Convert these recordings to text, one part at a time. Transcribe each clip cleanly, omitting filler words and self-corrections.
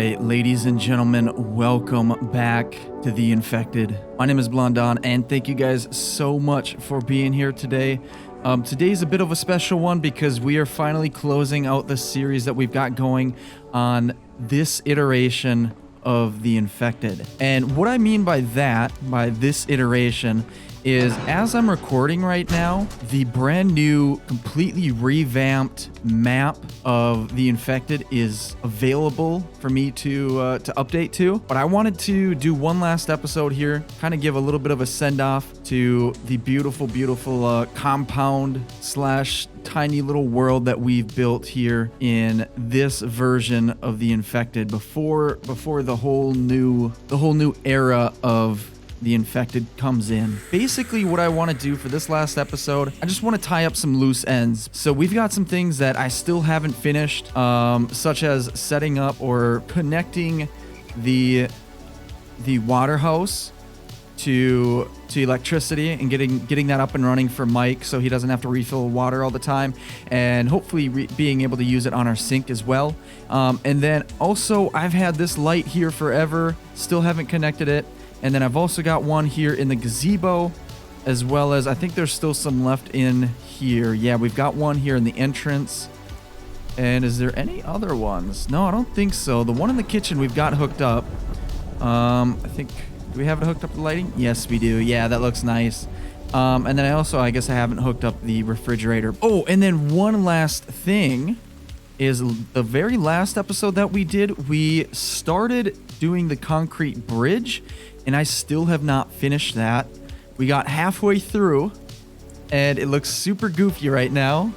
right, ladies and gentlemen, welcome back to The Infected. My name is Blondon, and thank you guys so much for being here today. Today's a bit of a special one because we are finally closing out the series that we've got going on this iteration of The Infected. And what I mean by that, by this iteration, is as I'm recording right now, the brand new, completely revamped map of The Infected is available for me to update to. But I wanted to do one last episode here, kind of give a little bit of a send-off to the beautiful, beautiful compound slash tiny little world that we've built here in this version of The Infected before the whole new era of The Infected comes in. Basically, what I want to do for this last episode, I just want to tie up some loose ends. So we've got some things that I still haven't finished, such as setting up or connecting the water house to electricity and getting that up and running for Mike so he doesn't have to refill water all the time, and hopefully being able to use it on our sink as well. And then also, I've had this light here forever, still haven't connected it. And then I've also got one here in the gazebo, as well as I think there's still some left in here. Yeah, we've got one here in the entrance. And is there any other ones? No, I don't think so. The one in the kitchen we've got hooked up. I think, do we have it hooked up to lighting? Yes, we do. Yeah, that looks nice. And then I guess I haven't hooked up the refrigerator. Oh, and then one last thing is the very last episode that we did, we started doing the concrete bridge, and I still have not finished that. We got halfway through, and it looks super goofy right now.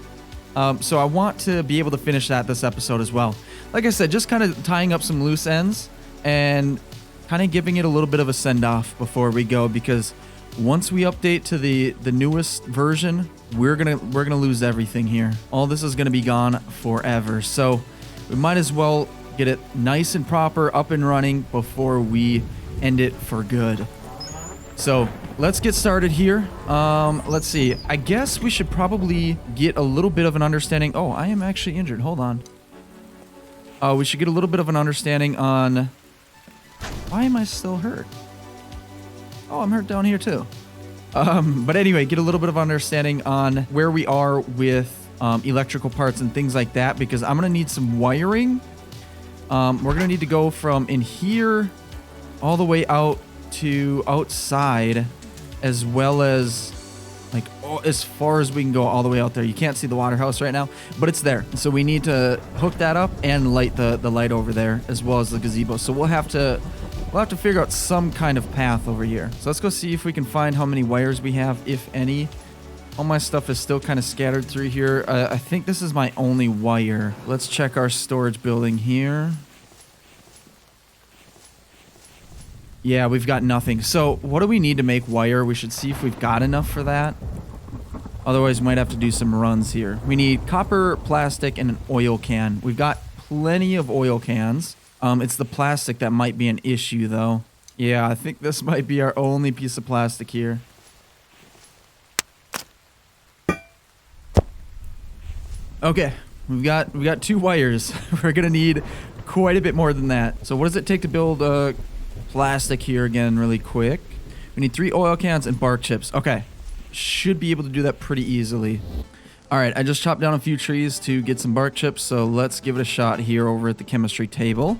So I want to be able to finish that this episode as well. Like I said, just kind of tying up some loose ends and kind of giving it a little bit of a send-off before we go, because once we update to the newest version, we're gonna lose everything here. All this is gonna be gone forever. So we might as well get it nice and proper, up and running before we end it for good. So let's get started here. Let's see. I guess we should probably get a little bit of an understanding. Oh, I am actually injured. Hold on. We should get a little bit of an understanding on why am I still hurt? Oh, I'm hurt down here too. But anyway, get a little bit of understanding on where we are with electrical parts and things like that, because I'm gonna need some wiring. We're gonna need to go from in here all the way out to outside, as well as like as far as we can go all the way out there. You can't see the water house right now, but it's there. So we need to hook that up and light the light over there, as well as the gazebo. So we'll have to figure out some kind of path over here. So let's go see if we can find how many wires we have, if any. All my stuff is still kind of scattered through here. I think this is my only wire. Let's check our storage building here. Yeah, we've got nothing. So what do we need to make wire? We should see if we've got enough for that. Otherwise, we might have to do some runs here. We need copper, plastic, and an oil can. We've got plenty of oil cans. It's the plastic that might be an issue, though. Yeah, I think this might be our only piece of plastic here. Okay, we've got 2 wires. We're gonna need quite a bit more than that. So what does it take to build plastic here again really quick? We need 3 oil cans and bark chips. Okay, should be able to do that pretty easily. All right, I just chopped down a few trees to get some bark chips, so let's give it a shot here over at the chemistry table.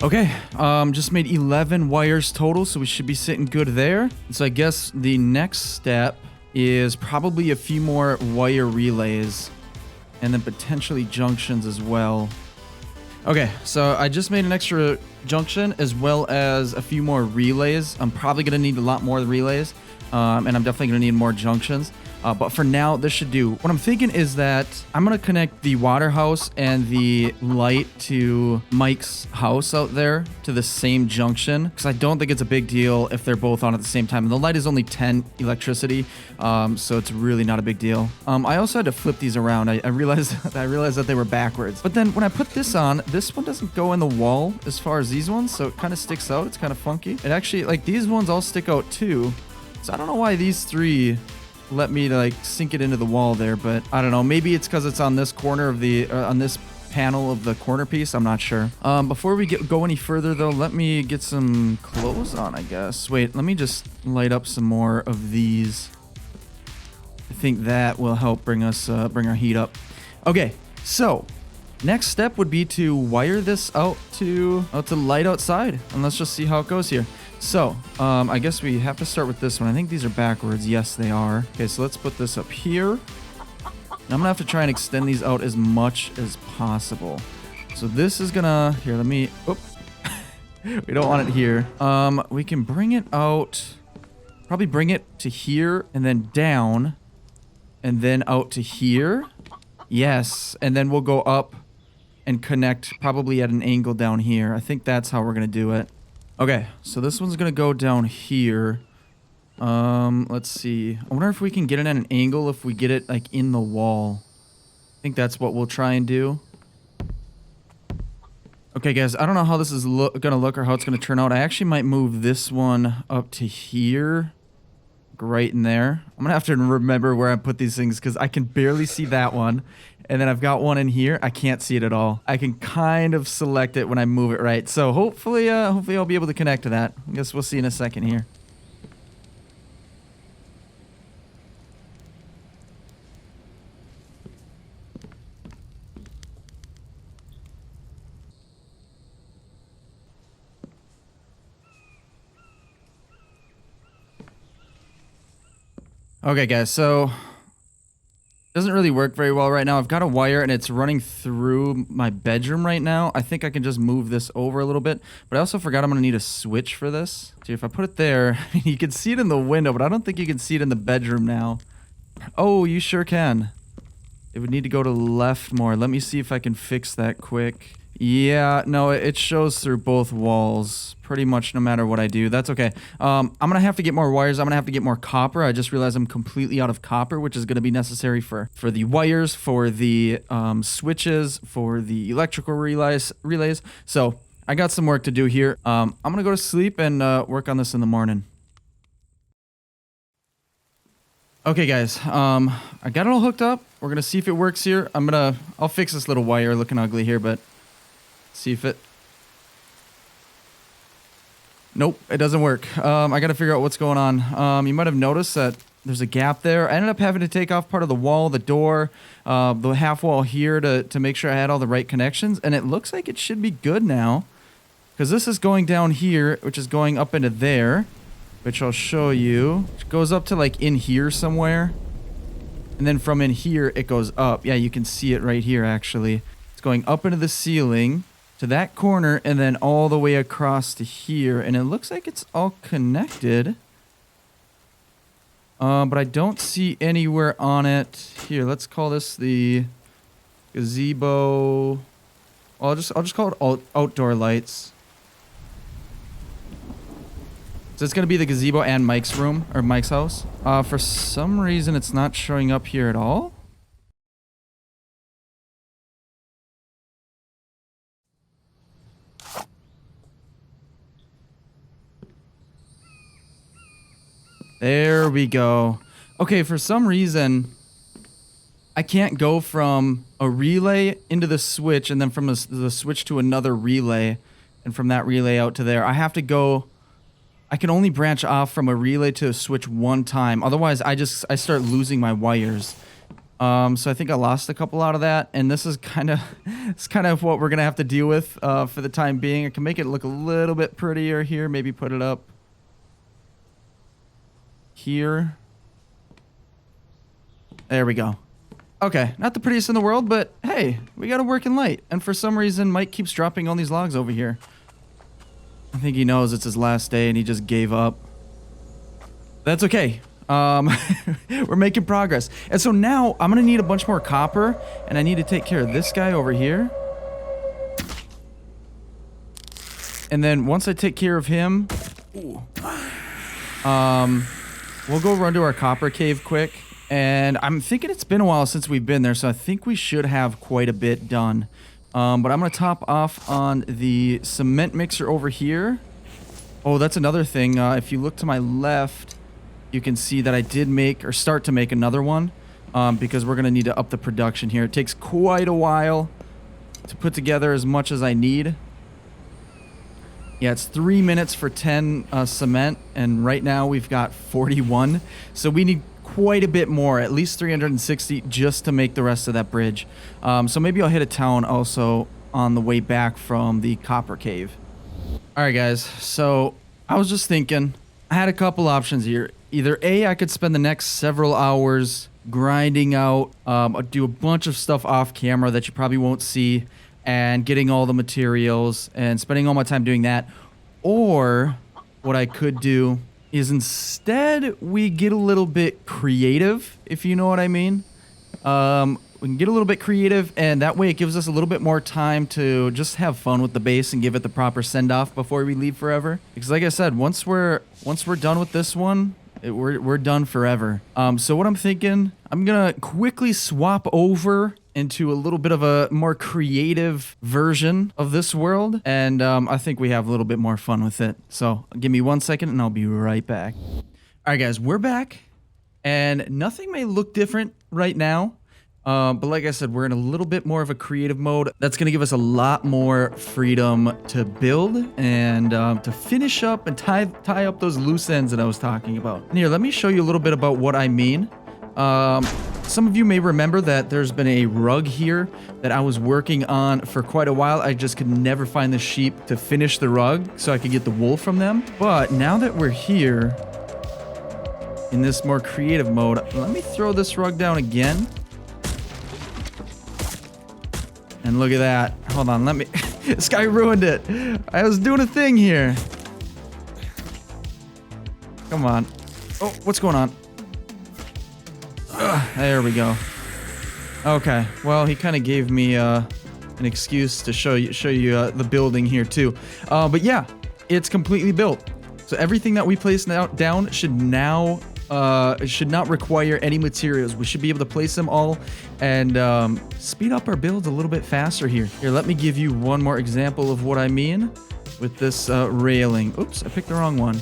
Okay, just made 11 wires total, so we should be sitting good there. So I guess the next step is probably a few more wire relays, and then potentially junctions as well. Okay, so I just made an extra junction as well as a few more relays. I'm probably going to need a lot more relays, and I'm definitely going to need more junctions. But for now, this should do. What I'm thinking is that I'm going to connect the water house and the light to Mike's house out there to the same junction, because I don't think it's a big deal if they're both on at the same time. And the light is only 10 electricity, so it's really not a big deal. I also had to flip these around. I realized that they were backwards. But then when I put this on, this one doesn't go in the wall as far as these ones, so it kind of sticks out. It's kind of funky. It actually, like, these ones all stick out too. So I don't know why these three let me like sink it into the wall there, but I don't know. Maybe it's because it's on this corner of the, on this panel of the corner piece. I'm not sure. Before we go any further though, let me get some clothes on, I guess. Wait, let me just light up some more of these. I think that will help bring us, bring our heat up. Okay, so next step would be to wire this out to light outside, and let's just see how it goes here. So, I guess we have to start with this one. I think these are backwards. Yes, they are. Okay, so let's put this up here. And I'm gonna have to try and extend these out as much as possible. So this is gonna, here, let me, oop. We don't want it here. We can bring it out, probably bring it to here and then down and then out to here. Yes, and then we'll go up and connect probably at an angle down here. I think that's how we're gonna do it. Okay, so this one's gonna go down here. Let's see. I wonder if we can get it at an angle if we get it like in the wall. I think that's what we'll try and do. Okay, guys, I don't know how this is gonna look or how it's gonna turn out. I actually might move this one up to here. Right in there. I'm gonna have to remember where I put these things because I can barely see that one. And then I've got one in here. I can't see it at all. I can kind of select it when I move it right. So hopefully I'll be able to connect to that. I guess we'll see in a second here. Okay, guys, so it doesn't really work very well right now. I've got a wire and it's running through my bedroom right now. I think I can just move this over a little bit, but I also forgot I'm gonna need a switch for this. See, if I put it there, you can see it in the window, but I don't think you can see it in the bedroom now. Oh, you sure can. It would need to go to the left more. Let me see if I can fix that quick. Yeah, no, it shows through both walls pretty much no matter what I do. That's okay. I'm gonna have to get more wires. I'm gonna have to get more copper. I just realized I'm completely out of copper, which is gonna be necessary for the wires, for the switches, for the electrical relays. So I got some work to do here. I'm gonna go to sleep and work on this in the morning. Okay, guys, I got it all hooked up. We're gonna see if it works here. I'll fix this little wire looking ugly here, but see if it... Nope, it doesn't work. I gotta figure out what's going on. You might have noticed that there's a gap there. I ended up having to take off part of the wall, the door, the half wall here to make sure I had all the right connections, and it looks like it should be good now. Because this is going down here, which is going up into there, which I'll show you. It goes up to like in here somewhere. And then from in here, it goes up. Yeah, you can see it right here, actually. It's going up into the ceiling to that corner and then all the way across to here. And it looks like it's all connected. But I don't see anywhere on it. Here, let's call this the gazebo. Well, I'll just call it outdoor lights. So it's going to be the gazebo and Mike's room, or Mike's house. For some reason, it's not showing up here at all. There we go. Okay, for some reason, I can't go from a relay into the switch and then from the switch to another relay and from that relay out to there. I have to go... I can only branch off from a relay to a switch one time. Otherwise, I start losing my wires. So I think I lost a couple out of that, and this is kind of what we're gonna have to deal with for the time being. I can make it look a little bit prettier here. Maybe put it up here. There we go. Okay, not the prettiest in the world, but hey, we got a working light. And for some reason, Mike keeps dropping all these logs over here. I think he knows it's his last day and he just gave up. That's okay. Um, we're making progress. And so now I'm going to need a bunch more copper, and I need to take care of this guy over here. And then once I take care of him, we'll go run to our copper cave quick. And I'm thinking it's been a while since we've been there, so I think we should have quite a bit done. But I'm going to top off on the cement mixer over here. Oh, that's another thing. If you look to my left, you can see that I did make, or start to make another one, because we're going to need to up the production here. It takes quite a while to put together as much as I need. Yeah, it's 3 minutes for 10 cement, and right now we've got 41. So we need quite a bit more, at least 360, just to make the rest of that bridge. So maybe I'll hit a town also on the way back from the copper cave. All right, guys, so I was just thinking, I had a couple options here. Either A, I could spend the next several hours grinding out, do a bunch of stuff off camera that you probably won't see, and getting all the materials and spending all my time doing that. Or what I could do is instead we get a little bit creative, if you know what I mean. We can get a little bit creative, and that way it gives us a little bit more time to just have fun with the base and give it the proper send-off before we leave forever. Because like I said, once we're done with this one, we're done forever. So what I'm thinking, I'm gonna quickly swap over into a little bit of a more creative version of this world, and I think we have a little bit more fun with it. So give me 1 second and I'll be right back. All right, guys, we're back, and nothing may look different right now. But like I said, we're in a little bit more of a creative mode. That's going to give us a lot more freedom to build and to finish up and tie up those loose ends that I was talking about. And here, let me show you a little bit about what I mean. Some of you may remember that there's been a rug here that I was working on for quite a while. I just could never find the sheep to finish the rug so I could get the wool from them. But now that we're here in this more creative mode, let me throw this rug down again. And look at that. Hold on, let me... This guy ruined it. I was doing a thing here. Come on. Oh, what's going on? Ugh, there we go. Okay, well, he kind of gave me an excuse to show you the building here too. But yeah, it's completely built. So everything that we place down should now... should not require any materials. We should be able to place them all and speed up our builds a little bit faster here. Here, let me give you one more example of what I mean with this railing. Oops, I picked the wrong one.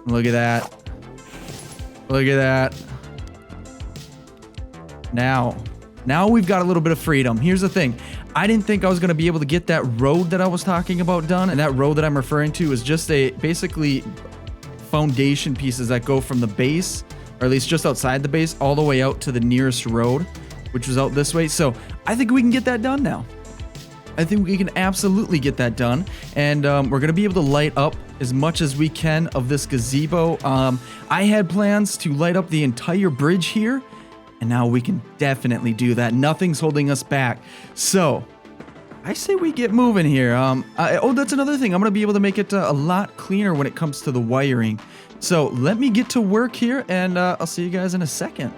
Look at that. Look at that. Now we've got a little bit of freedom. Here's the thing. I didn't think I was going to be able to get that road that I was talking about done. And that road that I'm referring to is just basically foundation pieces that go from the base, or at least just outside the base, all the way out to the nearest road, which was out this way. So I think we can get that done now. I think we can absolutely get that done. And we're going to be able to light up as much as we can of this gazebo. I had plans to light up the entire bridge here. And now we can definitely do that. Nothing's holding us back. So, I say we get moving here. Oh, that's another thing. I'm going to be able to make it a lot cleaner when it comes to the wiring. So, let me get to work here, and I'll see you guys in a second.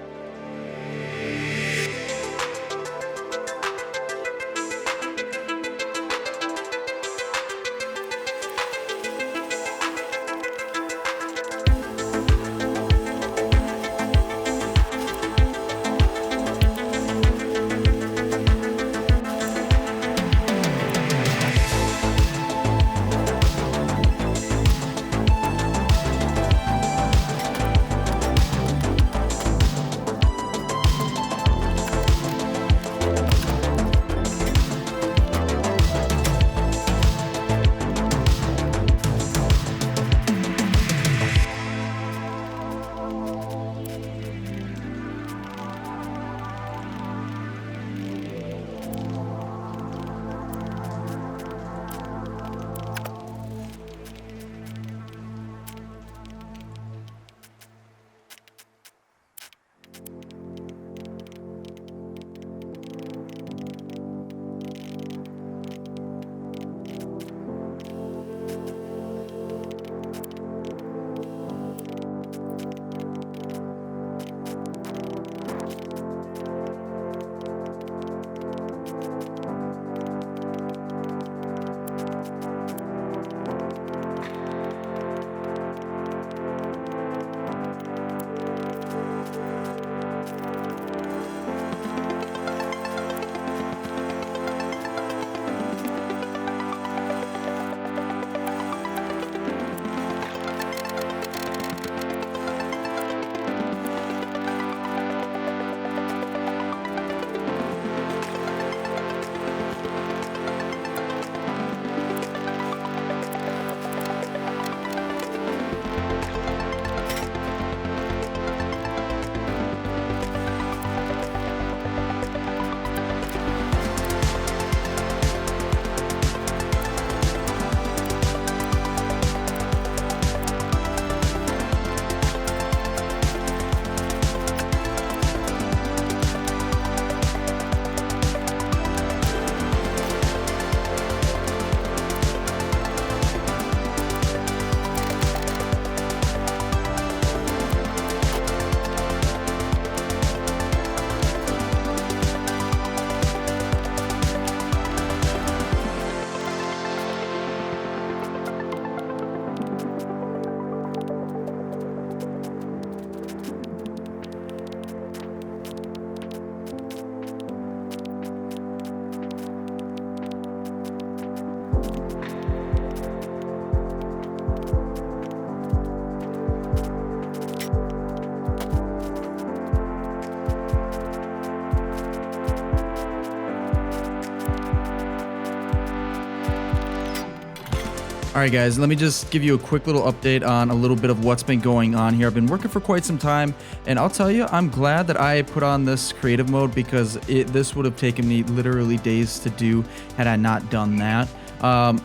All right, guys, let me just give you a quick little update on a little bit of what's been going on here. I've been working for quite some time, and I'll tell you, I'm glad that I put on this creative mode because this would have taken me literally days to do had I not done that.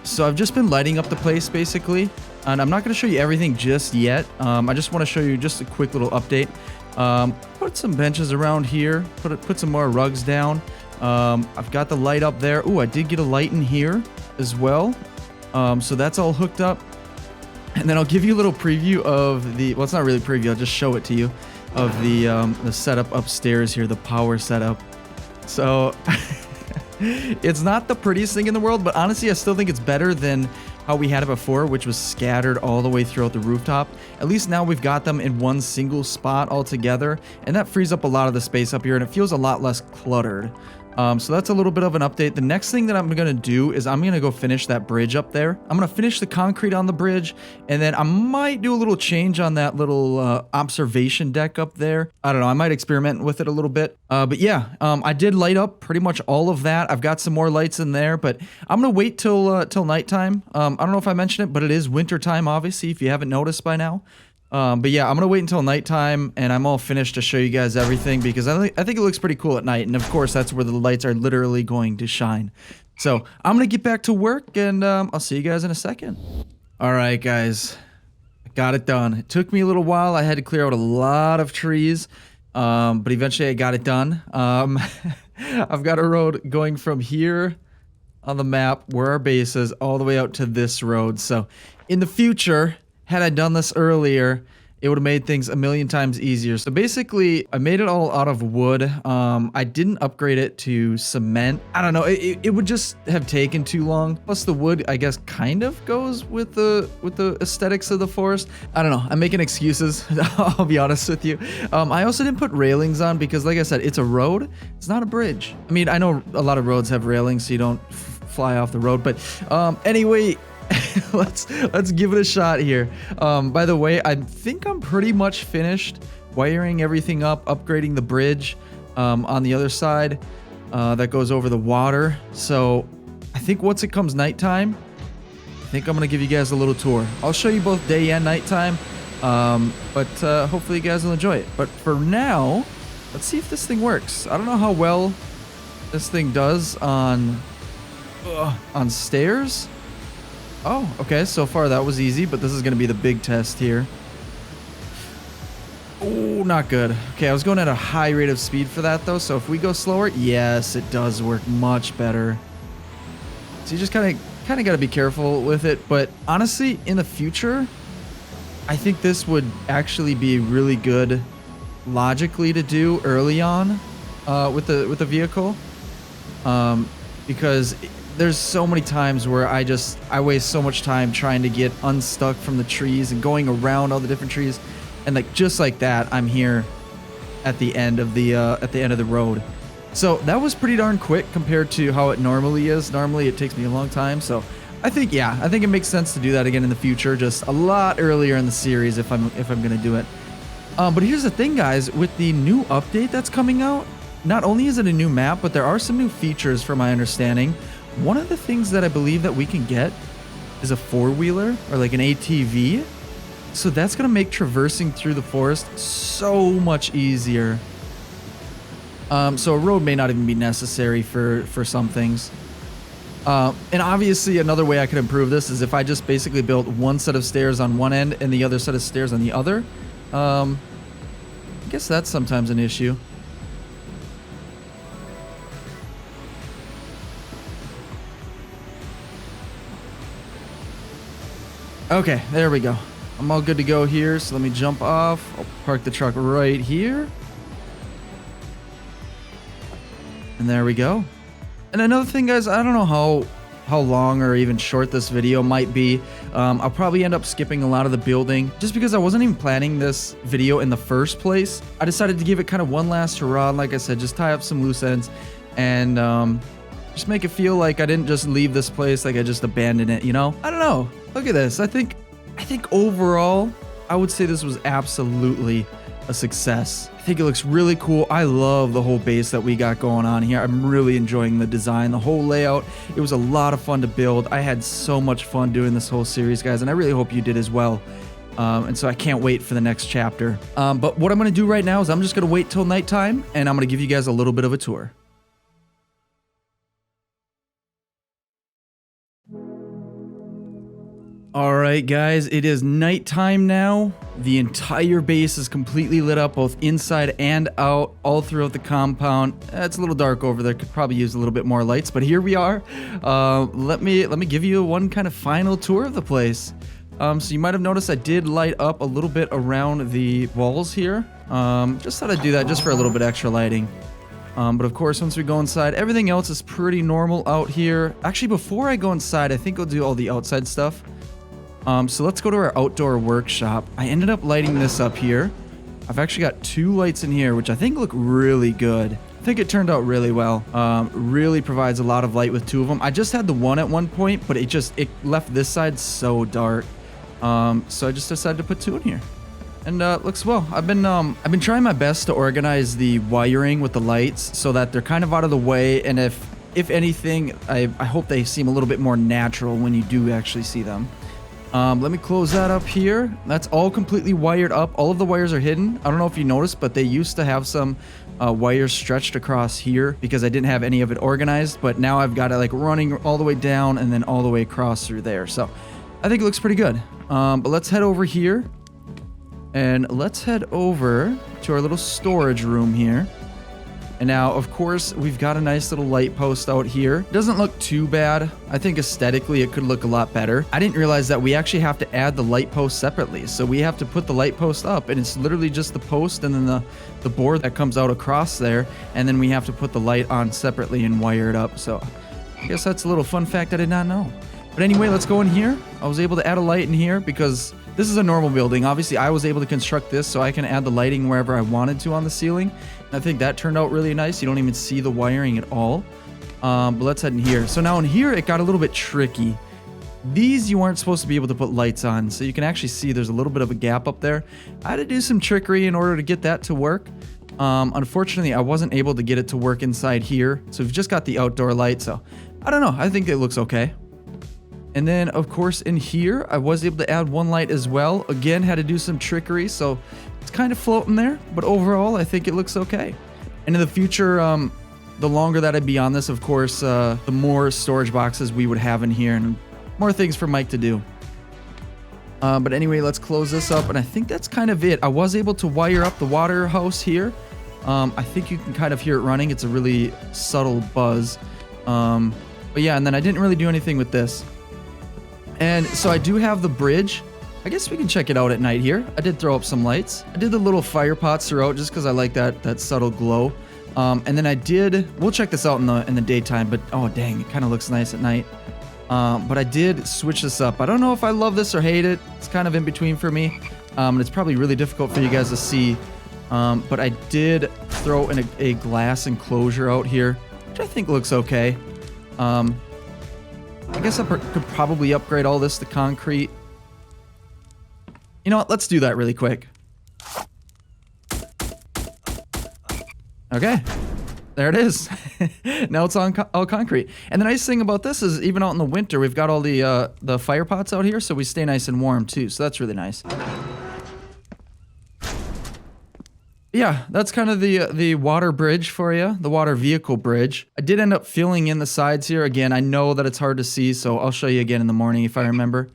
So I've just been lighting up the place, basically, and I'm not going to show you everything just yet. I just want to show you just a quick little update. Put some benches around here, put some more rugs down. I've got the light up there. Ooh, I did get a light in here as well. So that's all hooked up. And then I'll give you a little preview of the, well, it's not really a preview, I'll just show it to you, of the setup upstairs here, the power setup. So it's not the prettiest thing in the world, but honestly, I still think it's better than how we had it before, which was scattered all the way throughout the rooftop. At least now we've got them in one single spot all together, and that frees up a lot of the space up here, and it feels a lot less cluttered. So that's a little bit of an update. The next thing that I'm going to do is I'm going to go finish that bridge up there. I'm going to finish the concrete on the bridge, and then I might do a little change on that little observation deck up there. I don't know. I might experiment with it a little bit. But yeah, I did light up pretty much all of that. I've got some more lights in there, but I'm going to wait till nighttime. I don't know if I mentioned it, but it is winter time, obviously, if you haven't noticed by now. But yeah, I'm gonna wait until nighttime and I'm all finished to show you guys everything because I think it looks pretty cool at night, and of course that's where the lights are literally going to shine. So I'm gonna get back to work, and I'll see you guys in a second. All right, guys, I got it done. It took me a little while. I had to clear out a lot of trees, but eventually I got it done. I've got a road going from here on the map where our base is all the way out to this road. So in the future, had I done this earlier, it would have made things a million times easier. So basically, I made it all out of wood. I didn't upgrade it to cement. I don't know, it would just have taken too long. Plus the wood, I guess, kind of goes with the aesthetics of the forest. I don't know, I'm making excuses, I'll be honest with you. I also didn't put railings on because, like I said, it's a road, it's not a bridge. I mean, I know a lot of roads have railings so you don't fly off the road, but anyway, let's give it a shot here. By the way, I think I'm pretty much finished wiring everything up, upgrading the bridge on the other side that goes over the water. So I think once it comes nighttime, I think I'm gonna give you guys a little tour. I'll show you both day and nighttime, but hopefully you guys will enjoy it. But for now, let's see if this thing works. I don't know how well this thing does on stairs. Oh, okay, so far that was easy, but this is going to be the big test here. Oh, not good. Okay, I was going at a high rate of speed for that, though, so if we go slower, yes, it does work much better. So you just kind of got to be careful with it, but honestly, in the future, I think this would actually be really good logically to do early on with the vehicle, because there's so many times where I waste so much time trying to get unstuck from the trees and going around all the different trees, and like just like that, I'm here at the end of the road. So that was pretty darn quick compared to how it normally is. Normally it takes me a long time. So I think it makes sense to do that again in the future, just a lot earlier in the series if I'm gonna do it. But here's the thing, guys, with the new update that's coming out, not only is it a new map, but there are some new features from my understanding. One of the things that I believe that we can get is a four-wheeler or like an ATV. So that's going to make traversing through the forest so much easier. So a road may not even be necessary for some things. And obviously another way I could improve this is if I just basically built one set of stairs on one end and the other set of stairs on the other. I guess that's sometimes an issue. Okay, there we go. I'm all good to go here, so let me jump off. I'll park the truck right here. And there we go. And another thing, guys, I don't know how long or even short this video might be. I'll probably end up skipping a lot of the building just because I wasn't even planning this video in the first place. I decided to give it kind of one last hurrah, and like I said, just tie up some loose ends and just make it feel like I didn't just leave this place, like I just abandoned it, you know? I don't know. Look at this. I think overall, I would say this was absolutely a success. I think it looks really cool. I love the whole base that we got going on here. I'm really enjoying the design, the whole layout. It was a lot of fun to build. I had so much fun doing this whole series, guys, and I really hope you did as well. And so I can't wait for the next chapter. But what I'm going to do right now is I'm just going to wait till nighttime, and I'm going to give you guys a little bit of a tour. Alright guys, it is nighttime now. The entire base is completely lit up, both inside and out, all throughout the compound. It's a little dark over there, could probably use a little bit more lights, but here we are. Let me give you one kind of final tour of the place. So you might have noticed I did light up a little bit around the walls here. Just thought I'd do that just for a little bit extra lighting. But of course, once we go inside, everything else is pretty normal out here. Actually, before I go inside, I think I'll do all the outside stuff. So let's go to our outdoor workshop. I ended up lighting this up here. I've actually got 2 lights in here, which I think look really good. I think it turned out really well. Really provides a lot of light with 2 of them. I just had the one at one point, but it left this side so dark. So I just decided to put 2 in here. And looks well. I've been trying my best to organize the wiring with the lights so that they're kind of out of the way, and if anything, I hope they seem a little bit more natural when you do actually see them. Let me close that up here. That's all completely wired up. All of the wires are hidden. I don't know if you noticed, but they used to have some wires stretched across here because I didn't have any of it organized, but now I've got it like running all the way down and then all the way across through there. So I think it looks pretty good. But let's head over here and let's head over to our little storage room here. And now, of course, we've got a nice little light post out here. Doesn't look too bad. I think aesthetically it could look a lot better. I didn't realize that we actually have to add the light post separately. So we have to put the light post up, and it's literally just the post and then the board that comes out across there. And then we have to put the light on separately and wire it up. So I guess that's a little fun fact I did not know. But anyway, let's go in here. I was able to add a light in here because this is a normal building. Obviously, I was able to construct this so I can add the lighting wherever I wanted to on the ceiling. And I think that turned out really nice. You don't even see the wiring at all. But let's head in here. So now in here, it got a little bit tricky. These you aren't supposed to be able to put lights on. So you can actually see there's a little bit of a gap up there. I had to do some trickery in order to get that to work. Unfortunately, I wasn't able to get it to work inside here. So we've just got the outdoor light. So I don't know. I think it looks okay. And then, of course, in here, I was able to add 1 light as well. Again, had to do some trickery, so it's kind of floating there. But overall, I think it looks okay. And in the future, the longer that I'd be on this, of course, the more storage boxes we would have in here and more things for Mike to do. But anyway, let's close this up. And I think that's kind of it. I was able to wire up the water house here. I think you can kind of hear it running. It's a really subtle buzz. But yeah, and then I didn't really do anything with this. And so I do have the bridge. I guess we can check it out at night here. I did throw up some lights. I did the little fire pots throughout just because I like that subtle glow. And then we'll check this out in the daytime, but oh dang, it kind of looks nice at night. But I did switch this up. I don't know if I love this or hate it. It's kind of in between for me. And it's probably really difficult for you guys to see. But I did throw in a glass enclosure out here, which I think looks okay. I guess I could probably upgrade all this to concrete. You know what? Let's do that really quick. Okay. There it is. Now it's all concrete. And the nice thing about this is even out in the winter, we've got all the fire pots out here, so we stay nice and warm too. So that's really nice. Yeah, that's kind of the water bridge for you, the water vehicle bridge. I did end up filling in the sides here. Again, I know that it's hard to see, so I'll show you again in the morning if I remember.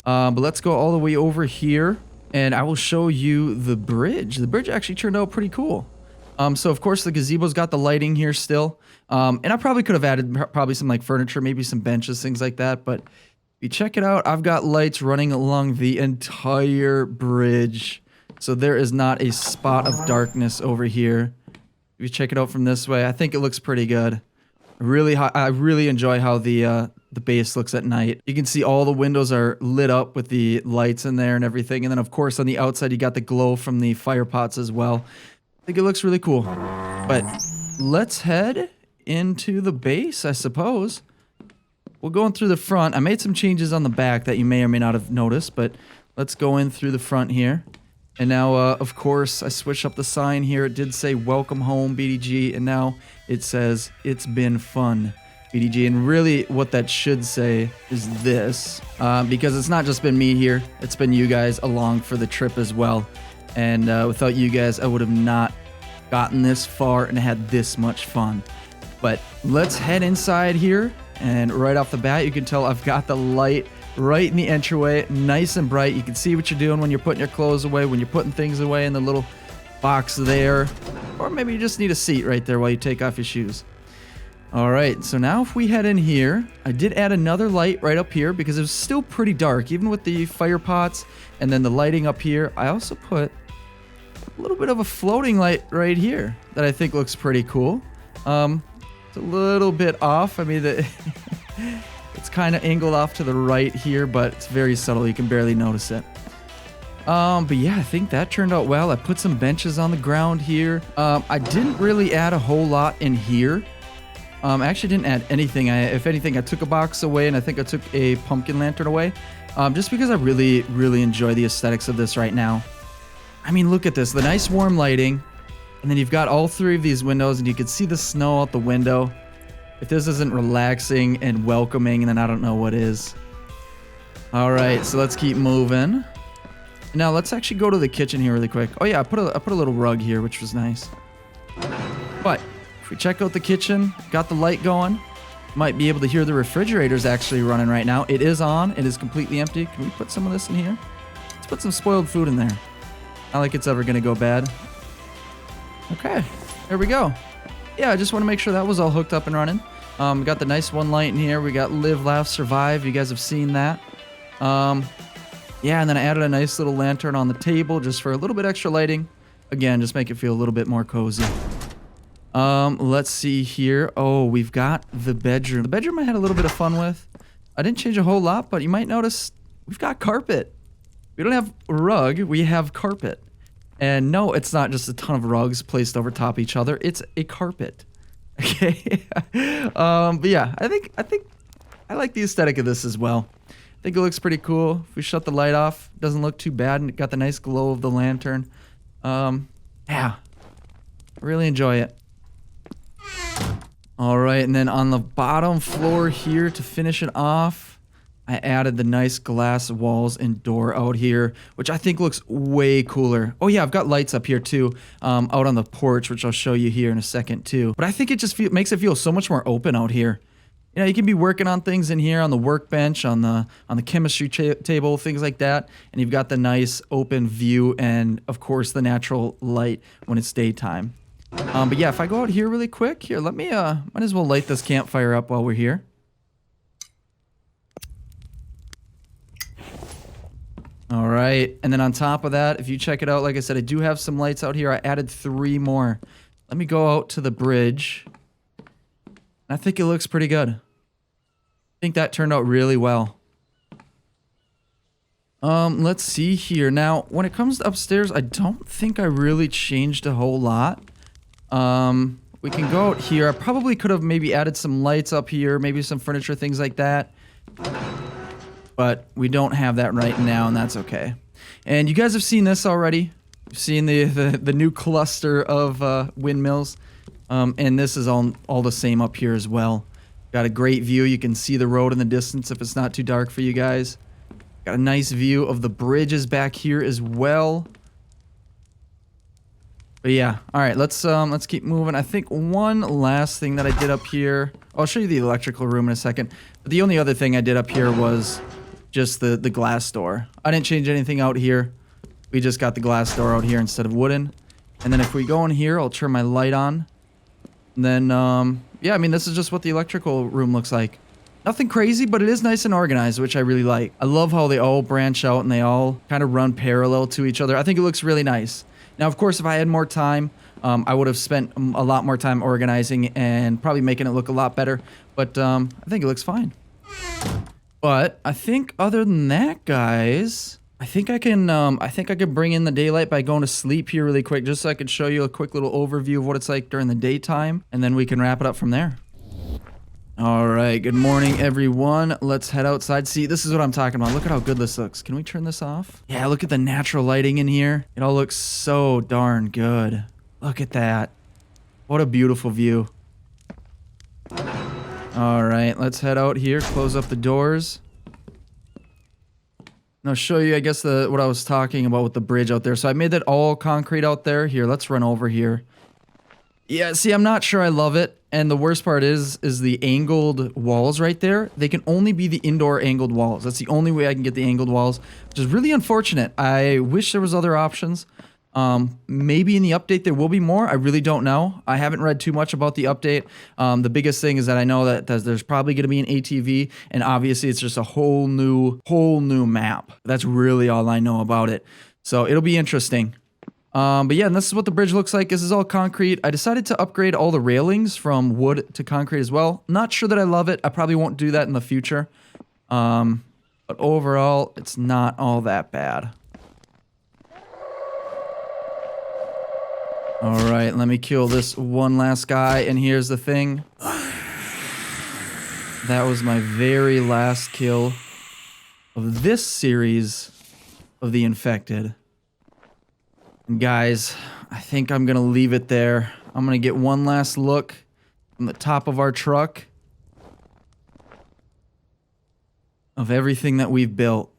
But let's go all the way over here, and I will show you the bridge. The bridge actually turned out pretty cool. So of course the gazebo's got the lighting here still. And I probably could have added probably some like furniture, maybe some benches, things like that. But if you check it out, I've got lights running along the entire bridge. So there is not a spot of darkness over here. If you check it out from this way, I think it looks pretty good. I really enjoy how the base looks at night. You can see all the windows are lit up with the lights in there and everything. And then of course on the outside you got the glow from the fire pots as well. I think it looks really cool. But let's head into the base, I suppose. We'll go in through the front. I made some changes on the back that you may or may not have noticed, but let's go in through the front here. And now, of course, I switched up the sign here. It did say welcome home, BDG, and now it says it's been fun, BDG. And really what that should say is this, because it's not just been me here. It's been you guys along for the trip as well. And without you guys, I would have not gotten this far and had this much fun. But let's head inside here. And right off the bat, you can tell I've got the light right in the entryway, nice and bright. You can see what you're doing when you're putting your clothes away, when you're putting things away in the little box there. Or maybe you just need a seat right there while you take off your shoes. All right, so now if we head in here, I did add another light right up here because it was still pretty dark, even with the fire pots and then the lighting up here. I also put a little bit of a floating light right here that I think looks pretty cool. It's a little bit off. I mean, it's kind of angled off to the right here, but it's very subtle. You can barely notice it. But yeah, I think that turned out well. I put some benches on the ground here. I didn't really add a whole lot in here. I actually didn't add anything. If anything, I took a box away, and I think I took a pumpkin lantern away. Just because I really, really enjoy the aesthetics of this right now. I mean, look at this. The nice warm lighting. And then you've got all three of these windows, and you can see the snow out the window. If this isn't relaxing and welcoming, then I don't know what is. All right, so let's keep moving. Now let's actually go to the kitchen here really quick. Oh yeah, I put a little rug here, which was nice. But if we check out the kitchen, got the light going. Might be able to hear the refrigerator's actually running right now. It is on. It is completely empty. Can we put some of this in here? Let's put some spoiled food in there. Not like it's ever gonna go bad. Okay, there we go. Yeah, I just want to make sure that was all hooked up and running. We got the nice one light in here. We got Live, Laugh, Survive. You guys have seen that. Yeah, and then I added a nice little lantern on the table just for a little bit extra lighting. Again, just make it feel a little bit more cozy. Let's see here. Oh, we've got the bedroom. The bedroom I had a little bit of fun with. I didn't change a whole lot, but you might notice we've got carpet. We don't have a rug, we have carpet. And no, it's not just a ton of rugs placed over top each other. It's a carpet. Okay. But yeah, I think I like the aesthetic of this as well. I think it looks pretty cool. If we shut the light off, it doesn't look too bad, and it got the nice glow of the lantern. Yeah, I really enjoy it. All right, and then on the bottom floor here to finish it off, I added the nice glass walls and door out here, which I think looks way cooler. Oh yeah, I've got lights up here too, out on the porch, which I'll show you here in a second too. But I think it just makes it feel so much more open out here. You know, you can be working on things in here on the workbench, on the chemistry table, things like that, and you've got the nice open view and of course the natural light when it's daytime. But yeah, if I go out here really quick, here, let me might as well light this campfire up while we're here. All right, and then on top of that, if you check it out, like I said, I do have some lights out here. I added 3 more. Let me go out to the bridge. I think it looks pretty good. I think that turned out really well. Let's see here. Now, when it comes to upstairs, I don't think I really changed a whole lot. We can go out here. I probably could have maybe added some lights up here, maybe some furniture, things like that. But we don't have that right now, and that's okay. And you guys have seen this already. You've seen the new cluster of windmills. And this is all the same up here as well. Got a great view. You can see the road in the distance if it's not too dark for you guys. Got a nice view of the bridges back here as well. But yeah, all right, let's keep moving. I think one last thing that I did up here. I'll show you the electrical room in a second. But the only other thing I did up here was just the glass door. I didn't change anything out here. We just got the glass door out here instead of wooden. And then if we go in here, I'll turn my light on. And then, yeah, I mean, this is just what the electrical room looks like. Nothing crazy, but it is nice and organized, which I really like. I love how they all branch out and they all kind of run parallel to each other. I think it looks really nice. Now, of course, if I had more time, I would have spent a lot more time organizing and probably making it look a lot better. But I think it looks fine. But I think other than that, guys, I think I can bring in the daylight by going to sleep here really quick, just so I can show you a quick little overview of what it's like during the daytime, and then we can wrap it up from there. All right, good morning, everyone. Let's head outside. See, this is what I'm talking about. Look at how good this looks. Can we turn this off? Yeah, look at the natural lighting in here. It all looks so darn good. Look at that. What a beautiful view. All right, let's head out here, close up the doors. And I'll show you, I guess, what I was talking about with the bridge out there. So I made that all concrete out there. Here, let's run over here. Yeah, see, I'm not sure I love it. And the worst part is the angled walls right there. They can only be the indoor angled walls. That's the only way I can get the angled walls, which is really unfortunate. I wish there was other options. Maybe in the update there will be more. I really don't know. I haven't read too much about the update. The biggest thing is that I know that there's probably going to be an ATV, and obviously it's just a whole new map. That's really all I know about it. So it'll be interesting. But yeah, and this is what the bridge looks like. This is all concrete. I decided to upgrade all the railings from wood to concrete as well. Not sure that I love it. I probably won't do that in the future. But overall, it's not all that bad. All right, let me kill this one last guy. And here's the thing. That was my very last kill of this series of the Infected. And guys, I think I'm going to leave it there. I'm going to get one last look from the top of our truck of everything that we've built.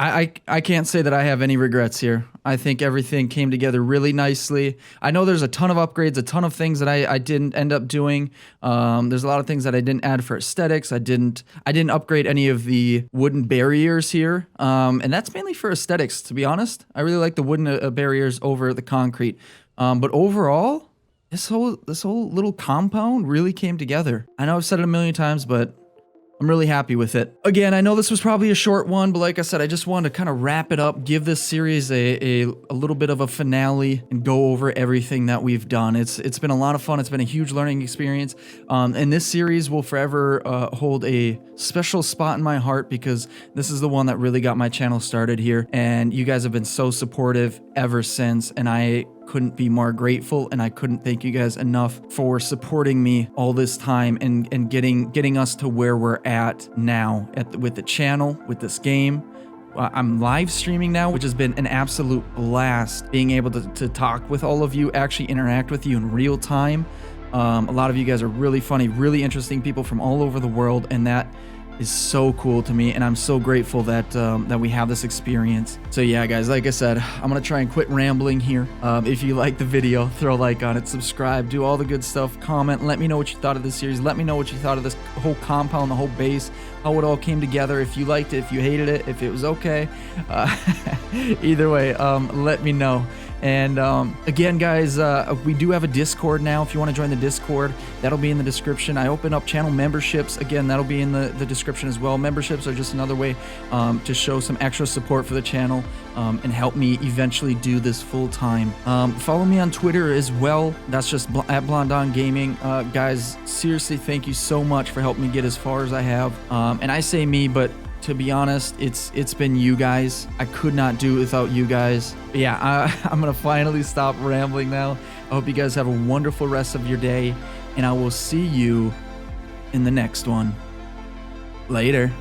I can't say that I have any regrets here. I think everything came together really nicely. I know there's a ton of upgrades, a ton of things that I didn't end up doing. There's a lot of things that I didn't add for aesthetics. I didn't upgrade any of the wooden barriers here. And that's mainly for aesthetics, to be honest. I really like the wooden barriers over the concrete. But overall, this whole little compound really came together. I know I've said it a million times, but I'm really happy with it. Again, I know this was probably a short one, but like I said, I just wanted to kind of wrap it up, give this series a little bit of a finale, and go over everything that we've done. It's been a lot of fun. It's been a huge learning experience. And this series will forever hold a special spot in my heart because this is the one that really got my channel started here. And you guys have been so supportive ever since, and I couldn't be more grateful, and I couldn't thank you guys enough for supporting me all this time and getting us to where we're at now with the channel, with this game. I'm live streaming now, which has been an absolute blast, being able to talk with all of you, actually interact with you in real time. A lot of you guys are really funny, really interesting people from all over the world, and that is so cool to me, and I'm so grateful that that we have this experience. So yeah, guys, like I said, I'm gonna try and quit rambling here. If you like the video, throw a like on it, subscribe, do all the good stuff, comment, let me know what you thought of this series, let me know what you thought of this whole compound, the whole base, how it all came together, if you liked it, if you hated it, if it was okay. Either way, let me know. And again, guys, we do have a Discord now. If you want to join the Discord, that'll be in the description. I open up channel memberships. Again, that'll be in the description as well. Memberships are just another way to show some extra support for the channel and help me eventually do this full time. Follow me on Twitter as well. That's just at Blondon Gaming. Guys, seriously, thank you so much for helping me get as far as I have. And I say me, but to be honest, it's been you guys. I could not do it without you guys. But yeah, I'm gonna finally stop rambling now. I hope you guys have a wonderful rest of your day, and I will see you in the next one. Later.